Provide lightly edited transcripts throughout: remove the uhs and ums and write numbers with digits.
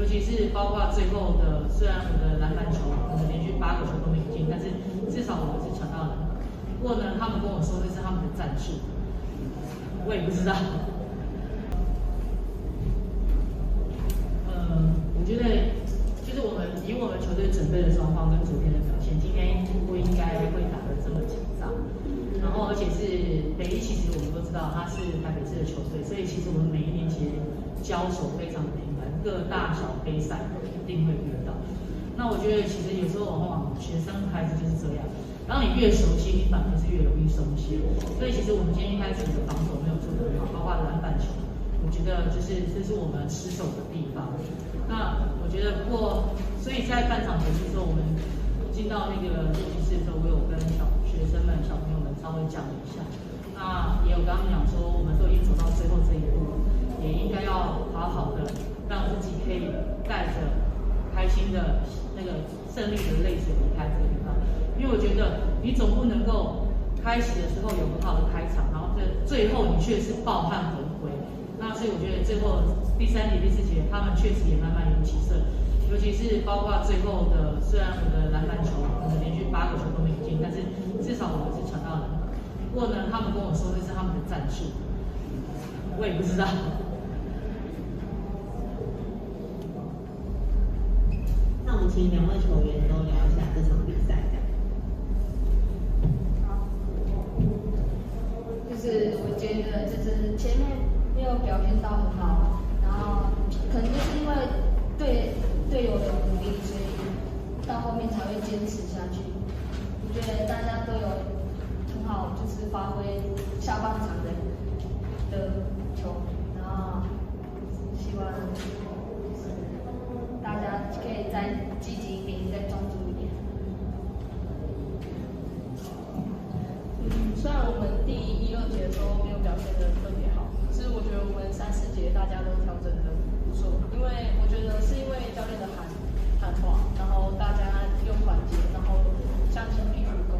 尤其是包括最后的，虽然我的篮板球可能连续8个球都没进，但是至少我们是传到篮板。不过呢，他们跟我说这是他们的战术，我也不知道。我觉得就是以我们球队准备的状况跟昨天的表现，今天不应该会打得这么紧张。然后而且是北一，其实我们都知道它是台北市的球队，所以其实我们每一年其实交手非常的频繁，各大小杯赛一定会遇到。那我觉得其实有时候往往学生孩子就是这样，当你越熟悉，你反而是越容易松懈。所以其实我们今天一开始的防守没有做得很好，包括篮板球，我觉得就是这是我们失手的地方。那我觉得不过，所以在半场结束之后，我们进到那个练习室的时候，我有跟学生们、小朋友们稍微讲了一下。那也有跟他们讲说，我们都已经走到最后这一步，也应该要好好的让自己可以带着开心的那个胜利的泪水离开这个地方。因为我觉得你总不能够开始的时候有很好的开场，然后最后你却是抱憾回归。那所以我觉得最后第3节、第4节，他们确实也慢慢有起色，尤其是包括最后的，虽然我的篮板球可能连续8个球都没进，但是至少我们是传到篮板。不过呢，他们跟我说这是他们的战术，我也不知道。那我们请2位球员都聊一下这场比赛。好，就是我觉得就是前面没有表现到很好，然后可能就是因为队友的鼓励，所以到后面才会坚持下去。我觉得大家都有很好，就是发挥下半场的球，然后希望大家可以再积极一点，再专注一点。虽然我们第1、2节的时候没有表现得特别好，可是我觉得我们3、4节大家都调整得不错，因为我觉得是因为教练的喊话，然后大家用团结，然后向心力足够，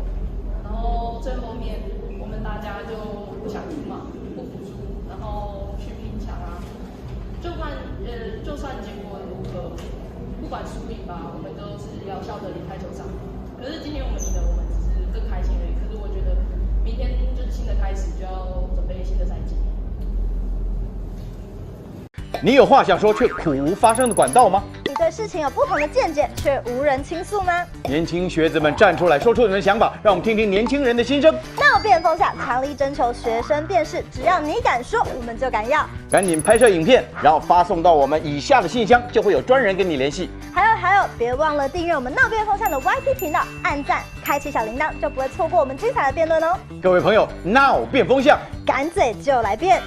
然后最后面我们大家就不想输嘛，不服输，然后去拼抢啊，就算结果如何，不管输赢吧，我们都是要笑着离开球场。可是今天我们赢了，我们只是更开心而已。可是我觉得明天就是新的开始，就要准备新的赛季。你有话想说却苦无发声的管道吗？你对事情有不同的见解却无人倾诉吗？年轻学子们站出来，说出你们的想法，让我们听听年轻人的心声。闹辩风下强力征求学生辨识，只要你敢说，我们就敢要。赶紧拍摄影片，然后发送到我们以下的信箱，就会有专人跟你联系。还有，别忘了订阅我们闹辩风向的 YT 频道，按赞，开启小铃铛，就不会错过我们精彩的辩论哦。各位朋友，闹辩风向，敢嘴就来辩。